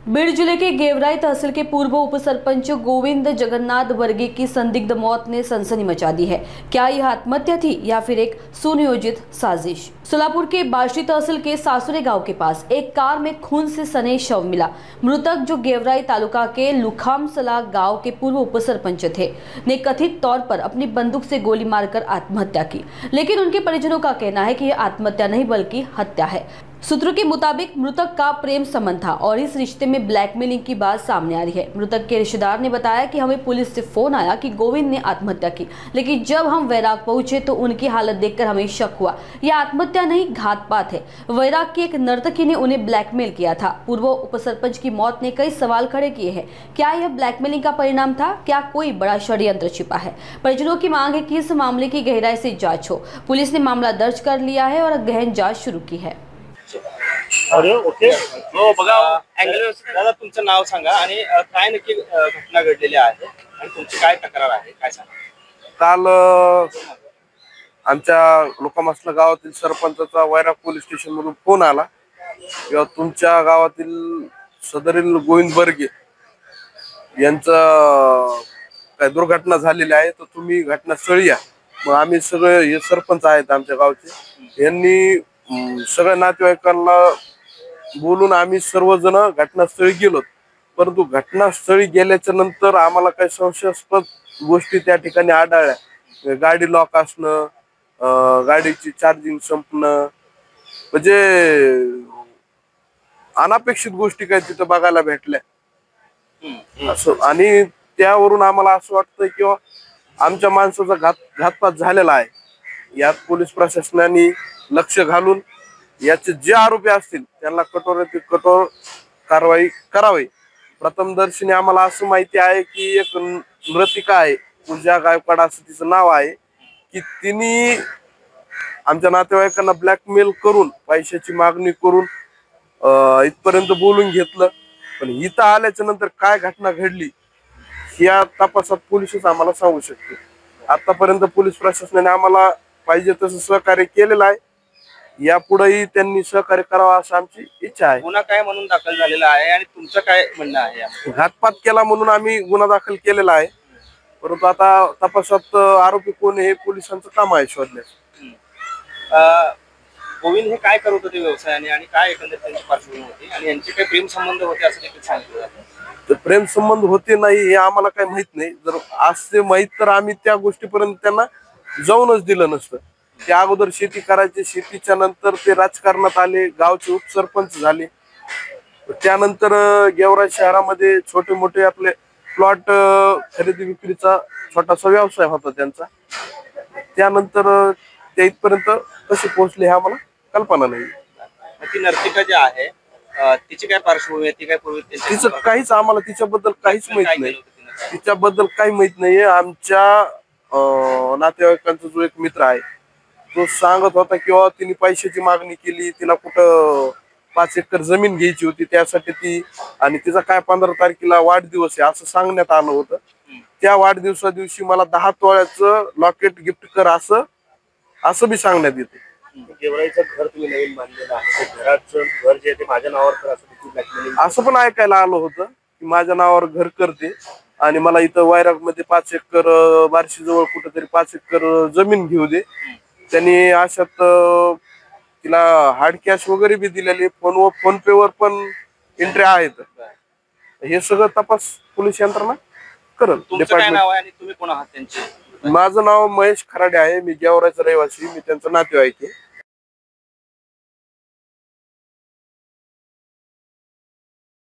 बीड जिले के गेवराई तहसील के पूर्व उपसरपंच गोविंद जगन्नाथ वर्गे की संदिग्ध मौत ने सनसनी मचा दी है। क्या यह आत्महत्या थी या फिर एक सुनियोजित साजिश? सोलापुर के बाशी तहसील के सासुरे गांव के पास एक कार में खून से सने शव मिला। मृतक, जो गेवराई तालुका के लुखामसला गांव के पूर्व उपसरपंच थे, ने कथित तौर पर अपनी बंदूक से गोली मारकर आत्महत्या की, लेकिन उनके परिजनों का कहना है कि यह आत्महत्या नहीं बल्कि हत्या है। सूत्रों के मुताबिक मृतक का प्रेम संबंध था और इस रिश्ते में ब्लैकमेलिंग की बात सामने आ रही है। मृतक के रिश्तेदार ने बताया कि हमें पुलिस से फोन आया कि गोविंद ने आत्महत्या की, लेकिन जब हम वैराग पहुंचे तो उनकी हालत देखकर हमें शक हुआ। यह आत्महत्या नहीं, घातपात है। वैराग की एक नर्तकी ने उन्हें ब्लैकमेल किया था। पूर्व उपसरपंच की मौत ने कई सवाल खड़े किए हैं। क्या यह ब्लैकमेलिंग का परिणाम था? क्या कोई बड़ा षड्यंत्र छिपा है? परिजनों की मांग है कि इस मामले की गहराई से जांच हो। पुलिस ने मामला दर्ज कर लिया है और गहन जांच शुरू की है। अरे ओके, हो बघा अँगल दादा, तुमचं नाव सांगा आणि काय नक्की घटना घडलेली आहे आणि तुमची काय तक्रार आहे, काय सांगा? काल आमच्या लोकामसला गावातील सरपंचाचा वैराग पोलीस स्टेशन मधून फोन आला किंवा तुमच्या गावातील सदरील गोविंद बर्गे यांचं काय दुर्घटना झालेली आहे, तर तुम्ही घटनास्थळी या। मग आम्ही सगळे हे सरपंच आहेत आमच्या गावचे, यांनी सगळ्या नातेवाईकांना बोलून आम्ही सर्वजण घटनास्थळी गेलो। परंतु घटनास्थळी गेल्याच्या नंतर आम्हाला काही संशयास्पद गोष्टी त्या ठिकाणी आढळल्या। गाडी लॉक असणं, गाडीची चार्जिंग संपणं, म्हणजे अनपेक्षित गोष्टी काही तिथे बघायला भेटल्या असं। आणि त्यावरून आम्हाला असं वाटतं की आमच्या माणसाचा घातपात झालेला आहे। यात पोलीस प्रशासनाने लक्ष घालून याचे जे आरोपी असतील त्यांना कठोरातील कठोर कारवाई करावी। प्रथमदर्शनी आम्हाला असं माहिती आहे की एक मृतिका आहे, पूजा गायकवाड असं तिचं नाव आहे, की तिने आमच्या नातेवाईकांना ब्लॅकमेल करून पैशाची मागणी करून इथपर्यंत बोलून घेतलं। पण इथं आल्याच्या नंतर काय घटना घडली या तपासात पोलीसच आम्हाला सांगू शकते। आतापर्यंत पोलीस प्रशासनाने आम्हाला पाहिजे तसं सहकार्य केलेलं आहे, यापुढेही त्यांनी सहकार्य करावं असं आमची इच्छा आहे। गुन्हा काय म्हणून दाखल झालेला आहे आणि तुमचं काय म्हणणं आहे? घातपात केला म्हणून आम्ही गुन्हा दाखल केलेला आहे, परंतु आता तपासात आरोपी कोण हे पोलिसांचं काम आहे शोधण्याचं। गोविंद हे काय करत होते व्यवसायाने आणि काय एकंदरीत त्यांची पार्श्वभूमी होती आणि यांचे काही प्रेम संबंध होते असं देखील सांगितलं जातं? तर प्रेम संबंध होते नाही हे आम्हाला काही माहित नाही। जर असते माहित तर आम्ही त्या गोष्टीपर्यंत त्यांना जाऊनच दिलं नसतं। त्या अगोदर शेती करायचे, शेतीच्या नंतर ते राजकारणात आले, गावचे उपसरपंच झाले, त्यानंतर गेवराई शहरामध्ये छोटे मोठे आपले प्लॉट खरेदी विक्रीचा छोटासा व्यवसाय होता त्यांचा। त्यानंतर ते इथपर्यंत कसे पोहोचले हे आम्हाला कल्पना नाही। ती नर्तिका जी आहे तिची काय पार्श्वभूमी आहे, ती काय पूर्वी तिचं काहीच आम्हाला तिच्याबद्दल काहीच माहित नाही। तिच्याबद्दल काही माहित नाहीये। आमच्या नातेवाईकांचा जो एक मित्र आहे तो सांगत होता किंवा तिने पैशाची मागणी केली, तिला कुठं 5 एकर जमीन घ्यायची होती, त्यासाठी ती, आणि तिचा काय 15 तारखेला वाढदिवस आहे असं सांगण्यात आलं होतं। त्या वाढदिवसा दिवशी मला 10 तोळ्याचं लॉकेट गिफ्ट कर असं बी सांगण्यात येते। गेवराईचं घर तुम्ही नवीन बांधलेलं आहे, ते घराचं घर जे आहे ते माझ्या नावावर कर असं पण ऐकायला आलं होतं की माझ्या नावावर घर करते आणि मला इथं वैराग मध्ये 5 एकर बार्शी जवळ कुठेतरी 5 एकर जमीन घेऊ दे। त्यांनी अशात तिला हार्ड कॅश वगैरे बी दिलेली, फोन पे वर पण एंट्री आहेत। हे सगळं तपास पोलीस यंत्रणा करल। तुम्ही कोण आहात त्यांचे? माझं नाव महेश खराडे आहे, मी गेवराईचा रहिवासी, मी त्यांचा नातेवाईक आहे।